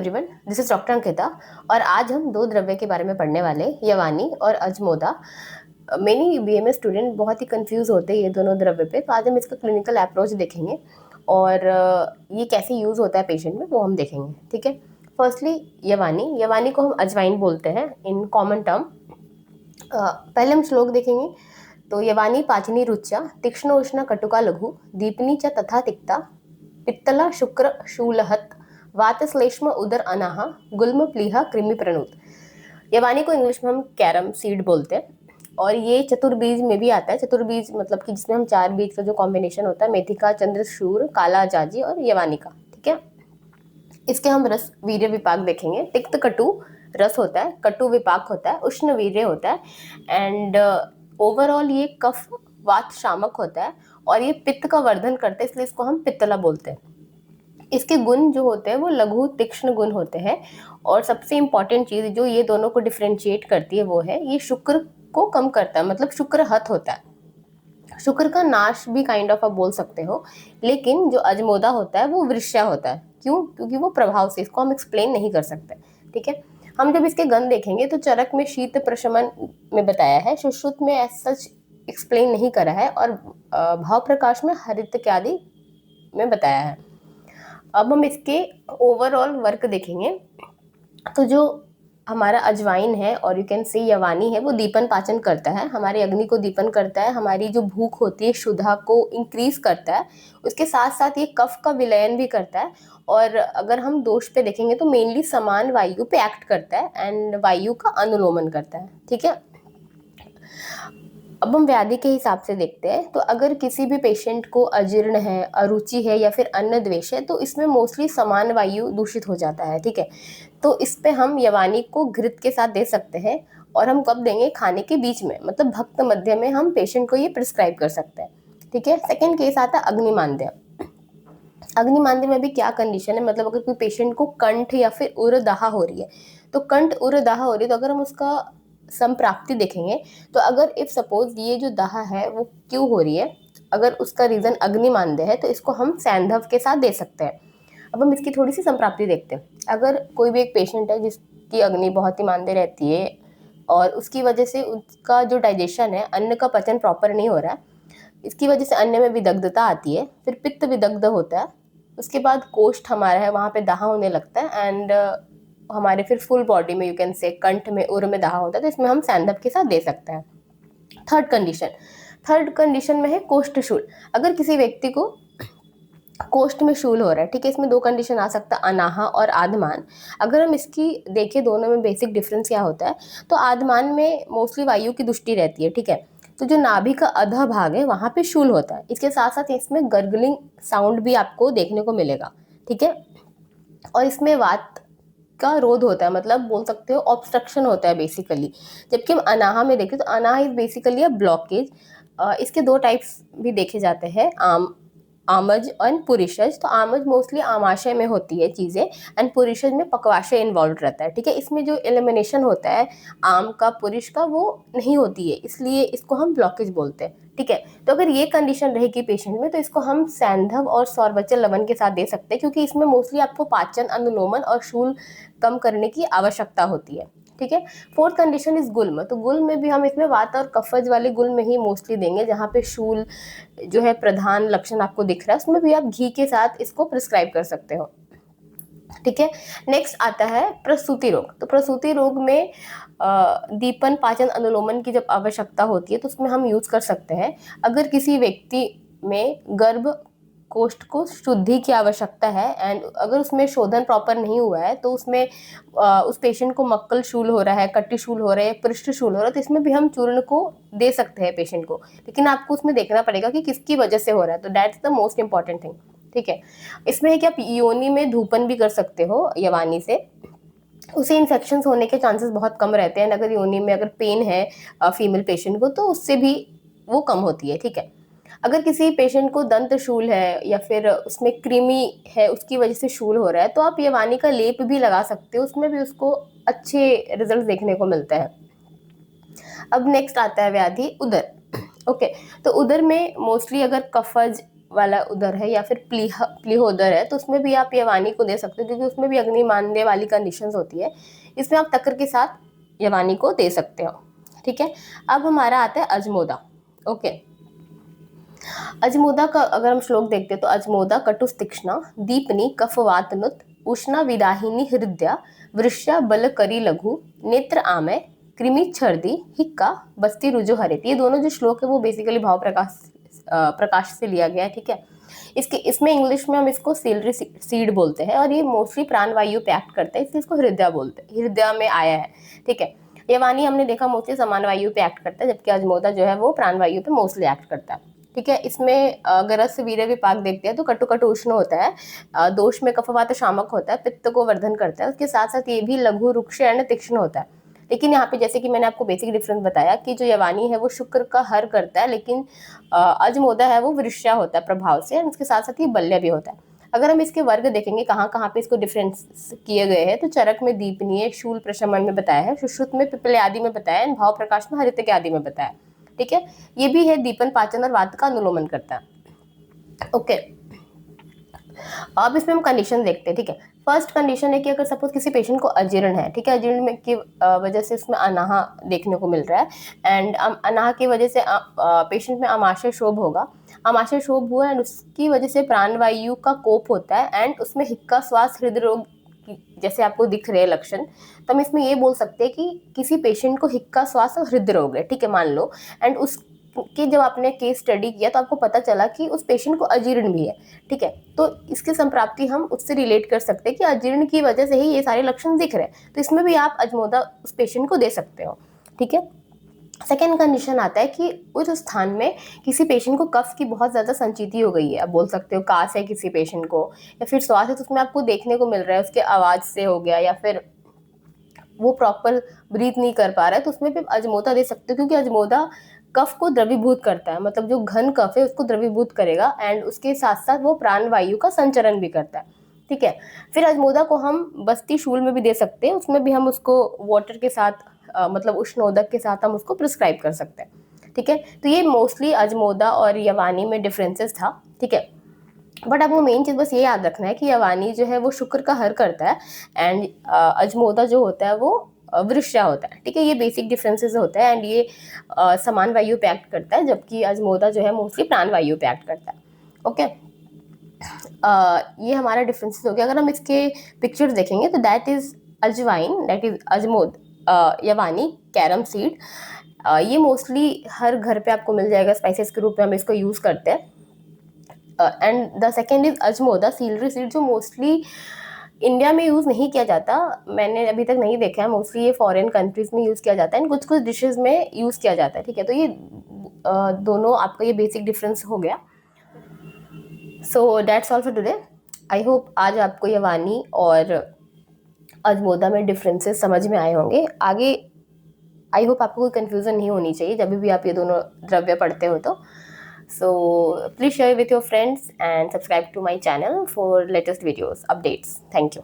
Everyone, this is doctor Ankita और आज हम दो द्रव्य के बारे में पढ़ने वाले, यवानी और अजमोदा। मेनी बीएमएस स्टूडेंट बहुत ही कंफ्यूज होते हैं ये दोनों द्रव्य पे, तो आज हम इसका क्लिनिकल अप्रोच देखेंगे और ये कैसे यूज होता है पेशेंट में वो हम देखेंगे। ठीक है, फर्स्टली यवानी को हम अजवाइन बोलते हैं इन कॉमन टर्म। पहले हम श्लोक देखेंगे। तो यवानी पाचनी रुच्या तीक्ष्ण उष्ण कटुका लघु दीपनी च तथा तिक्ता पित्तला शुक्र शूलहत वातश्लेष्म उदर अनाहा गुल्म प्लीहा कृमि प्रणुत। यवानी को इंग्लिश में हम कैरम सीड बोलते हैं और ये चतुर्बीज में भी आता है। चतुर्बीज मतलब कि जिसमें हम 4 बीज का जो कॉम्बिनेशन होता है, मेथिका, चंद्रशूर, काला जाजी और यवानी का। ठीक है, इसके हम रस वीर्य विपाक देखेंगे। तिक्त कटु रस होता है, कटु विपाक होता है, उष्ण वीर्य होता है एंड ओवरऑल ये कफ वात शामक होता है और ये पित्त का वर्धन करता है, इसलिए इसको हम पित्तला बोलते हैं। इसके गुण जो होते हैं वो लघु तीक्ष्ण गुण होते हैं और सबसे इंपॉर्टेंट चीज जो ये दोनों को डिफरेंशिएट करती है वो है ये शुक्र को कम करता है, मतलब शुक्र हत होता है। शुक्र का नाश भी काइंड ऑफ आप बोल सकते हो, लेकिन जो अजमोदा होता है वो वृष्या होता है। क्यों? क्योंकि वो प्रभाव से, इसको हम एक्सप्लेन नहीं कर सकते। ठीक है, हम जब इसके गंध देखेंगे तो चरक में शीत प्रशमन में बताया है, सुश्रुत में एज सच एक्सप्लेन नहीं करा है और भाव प्रकाश में हरित इत्यादि में बताया है। अब हम इसके ओवरऑल वर्क देखेंगे। तो जो हमारा अजवाइन है और यू कैन से यवानी है वो दीपन पाचन करता है, हमारी अग्नि को दीपन करता है, हमारी जो भूख होती है क्षुधा को इंक्रीज करता है, उसके साथ साथ ये कफ का विलयन भी करता है। और अगर हम दोष पे देखेंगे तो मेनली समान वायु पे एक्ट करता है एंड वायु का अनुलोमन करता है। ठीक है, अब हम व्याधि के हिसाब से देखते हैं। तो अगर किसी भी पेशेंट को अजीर्ण है, अरुचि है या फिर अन्न द्वेष है तो इसमें मोस्टली समान वायु दूषित हो जाता है। ठीक है, तो इस पे हम यवानी को घृत के साथ दे सकते हैं और हम कब देंगे? खाने के बीच में, मतलब भक्त मध्य में हम पेशेंट को ये प्रिस्क्राइब कर सकते हैं। ठीक है, सेकेंड केस आता है अग्निमांद्य। अग्निमांद्य में भी क्या कंडीशन है, मतलब अगर कोई पेशेंट को कंठ या फिर उर दाह हो रही है, तो कंठ उर दाह हो रही है तो अगर हम उसका संप्राप्ति देखेंगे तो अगर इफ सपोज ये जो दाह है वो क्यों हो रही है, अगर उसका रीजन अग्निमांद्य है तो इसको हम सैंधव के साथ दे सकते हैं। अब हम इसकी थोड़ी सी संप्राप्ति देखते हैं। अगर कोई भी एक पेशेंट है जिसकी अग्नि बहुत ही मांद्य रहती है और उसकी वजह से उसका जो डाइजेशन है, अन्न का पचन प्रॉपर नहीं हो रहा है, इसकी वजह से अन्न में विदग्धता आती है, फिर पित्त विदग्ध होता है, उसके बाद कोष्ठ हमारा है वहाँ पे दाह होने लगता है एंड हमारे फिर फुल बॉडी में यू कैन से कंठ में उर में दाह होता है, तो इसमें हम सैंधव के साथ दे सकते हैं। थर्ड कंडीशन में है कोष्ठशूल। अगर किसी व्यक्ति को कोष्ठ में शूल हो रहा है, ठीक है, इसमें दो कंडीशन आ सकता है, अनाहा और आधमान। अगर हम इसकी देखें दोनों में बेसिक डिफरेंस क्या होता है, तो आधमान में मोस्टली वायु की दृष्टि रहती है। ठीक है, तो जो नाभि का अधा भाग है वहां पे शूल होता है, इसके साथ साथ इसमें गर्गलिंग साउंड भी आपको देखने को मिलेगा। ठीक है, और इसमें वात का रोध होता है, मतलब बोल सकते हो ऑब्स्ट्रक्शन होता है बेसिकली। जबकि हम अनाहा में देखें तो अनाहा इज बेसिकली अ ब्लॉकेज। इसके दो टाइप्स भी देखे जाते हैं, आमज और पुरिशज। तो आमज मोस्टली आमाशय में होती है चीज़ें एंड पुरिशज में पक्वाशय इन्वॉल्व रहता है। ठीक है, इसमें जो एलिमिनेशन होता है आम का पुरुष का वो नहीं होती है, इसलिए इसको हम ब्लॉकेज बोलते हैं। ठीक है, तो अगर ये कंडीशन रहेगी पेशेंट में तो इसको हम सैंधव और सौरवचल लवण के साथ दे सकते हैं, क्योंकि इसमें मोस्टली आपको पाचन, अनुलोमन और शूल कम करने की आवश्यकता होती है। ठीक है, फोर्थ कंडीशन इज गुल्म। तो गुल्म में भी हम इसमें वात और कफज वाले गुल्म में ही मोस्टली देंगे, जहाँ पे शूल जो है प्रधान लक्षण आपको दिख रहा है, उसमें भी आप घी के साथ इसको प्रिस्क्राइब कर सकते हो। ठीक है, नेक्स्ट आता है प्रसूति रोग। तो प्रसूति रोग में दीपन, पाचन, अनुलोमन की जब आवश्यकता होती है तो उसमें हम यूज कर सकते हैं। अगर किसी व्यक्ति में गर्भ कोष्ठ को शुद्धि की आवश्यकता है एंड अगर उसमें शोधन प्रॉपर नहीं हुआ है तो उसमें उस पेशेंट को मक्कल शूल हो रहा है, कट्टी शूल हो रहा है, पृष्ठ शूल हो रहा है, तो इसमें भी हम चूर्ण को दे सकते हैं पेशेंट को, लेकिन आपको उसमें देखना पड़ेगा कि किसकी वजह से हो रहा है। तो that's the most important thing. ठीक है, इसमें है कि आप योनि में धूपन भी कर सकते हो यवानी से, उसे इन्फेक्शंस होने के चांसेस बहुत कम रहते हैं। अगर योनि में अगर पेन है फीमेल पेशेंट को तो उससे भी वो कम होती है। ठीक है, अगर किसी पेशेंट को दंत शूल है या फिर उसमें कृमि है उसकी वजह से शूल हो रहा है तो आप यवानी का लेप भी लगा सकते हो, उसमें भी उसको अच्छे रिजल्ट देखने को मिलते हैं। अब नेक्स्ट आता है व्याधि उदर। ओके, तो उदर में मोस्टली अगर कफज वाला उदर है या फिर प्लीहोदर है, तो उसमें भी आप यवानी को दे सकते हो, क्योंकि उसमें भी अग्नि मानने वाली कंडीशंस होती है। इसमें आप तक्र के साथ यवानी को दे सकते हो। ठीक है, अब हमारा आता है अजमोदा। ओके, अजमोदा का अगर हम श्लोक देखते हैं तो अजमोदा कटुस्तीक्ष्णा दीपनी कफवातनुत उष्णा विदाहिनी हृदया वृष्या बल करी लघु नेत्र आमय कृमि छर्दी हिक्का बस्ती रुजु हरित। ये दोनों जो श्लोक है वो बेसिकली भाव प्रकाश से लिया गया है। ठीक है, इसमें इंग्लिश में हम इसको सीलरी सीड बोलते हैं, और ये मोस्टली प्राणवायु पे एक्ट करता है, इसलिए इसको हृदय बोलते हैं, हृदय में आया है। ठीक है, यवानी हमने देखा मोस्टली समान वायु पे एक्ट करता है, जबकि अजमोदा जो है वो प्राणवायु पे मोस्टली एक्ट करता है। ठीक है, इसमें गरज से वीर्य विपाक देखते हैं तो कटु कटु उष्ण होता है, दोष में कफवात शामक होता है, पित्त को वर्धन करता है, उसके साथ साथ ये भी लघु रुक्ष एंड तीक्ष्ण होता है। लेकिन यहाँ पे जैसे कि मैंने आपको बेसिक डिफरेंस बताया कि जो यवानी है वो शुक्र का हर करता है, लेकिन अजमोदा है वो वृष्या होता है प्रभाव से, उसके साथ साथ ये बल्य भी होता है। अगर हम इसके वर्ग देखेंगे कहाँ कहाँ पे इसको डिफरेंस किए गए हैं, तो चरक में दीपनीय, शूल प्रशमन में बताया है, सुश्रुत में पिपले आदि में बताया है, भाव प्रकाश में हरित के आदि में बताया। ठीक है, ये भी है दीपन पाचन और वात का अनुलोमन करता है। ओके, अब इसमें हम कंडीशन देखते हैं। ठीक है, फर्स्ट कंडीशन है कि अगर सपोज किसी पेशेंट को अजीर्ण है, ठीक है, अजीर्ण में की वजह से इसमें अनाहा देखने को मिल रहा है, एंड अनाहा की वजह से पेशेंट में आमाशय शोभ होगा, आमाशय शोभ हुआ एंड उसकी वजह से प्राणवायु का कोप होता है, एंड उसमें हिक्का श्वास हृदय रोग जैसे आपको दिख रहे लक्षण, तो हम इसमें ये बोल सकते हैं कि किसी पेशेंट को हिक्का श्वास और हृदय रोग है। ठीक है, मान लो, एंड उसकी जब आपने केस स्टडी किया तो आपको पता चला कि उस पेशेंट को अजीर्ण भी है। ठीक है, तो इसकी संप्राप्ति हम उससे रिलेट कर सकते हैं कि अजीर्ण की वजह से ही ये सारे लक्षण दिख रहे हैं, तो इसमें भी आप अजमोदा उस पेशेंट को दे सकते हो। ठीक है, सेकेंड कंडीशन आता है कि उस स्थान में किसी पेशेंट को कफ की बहुत ज़्यादा संचिति हो गई है, आप बोल सकते हो कास है किसी पेशेंट को, या फिर श्वास है तो उसमें आपको देखने को मिल रहा है उसके आवाज़ से हो गया, या फिर वो प्रॉपर ब्रीथ नहीं कर पा रहा है, तो उसमें भी अजमोदा दे सकते हो, क्योंकि अजमोदा कफ को द्रवीभूत करता है, मतलब जो घन कफ है उसको द्रवीभूत करेगा, एंड उसके साथ साथ वो प्राणवायु का संचरण भी करता है। ठीक है, फिर अजमोदा को हम बस्ती शूल में भी दे सकते हैं, उसमें भी हम उसको वाटर के साथ मतलब उष्णोदक के साथ हम उसको प्रिस्क्राइब कर सकते हैं। ठीक है, तो ये मोस्टली अजमोदा और यवानी में डिफरेंसेस था। ठीक है, बट आपको मेन चीज़ बस ये याद रखना है कि यवानी जो है वो शुक्र का हर करता है, एंड अजमोदा जो होता है वो वृष्या होता है। ठीक है, ये बेसिक डिफरेंसेस होता है, एंड ये समान वायु पे एक्ट करता है, जबकि अजमोदा जो है मोस्टली प्राण वायु पे एक्ट करता है। ओके, ये हमारा डिफरेंसेस हो गया। अगर हम इसके पिक्चर्स देखेंगे तो that is ajwain, that is ajmod, yavani, carom seed, ये मोस्टली हर घर पे आपको मिल जाएगा, स्पाइसेस के रूप में हम इसको यूज़ करते हैं। And the second is ajmoda celery seed, जो मोस्टली इंडिया में यूज़ नहीं किया जाता, मैंने अभी तक नहीं देखा है, मोस्टली ये फॉरेन कंट्रीज़ में यूज़ किया जाता है, एंड कुछ कुछ डिशेस में यूज़ किया जाता है। ठीक है, तो ये दोनों आपका ये बेसिक डिफरेंस हो गया। So that's all for today. I hope आज आपको यवानी और अजमोदा में डिफरेंसेस समझ में आए होंगे। आगे आई होप आपको कोई कन्फ्यूज़न नहीं होनी चाहिए जब भी आप ये दोनों द्रव्य पढ़ते हो तो। So please share with your friends and subscribe to my channel for latest videos, updates. Thank you.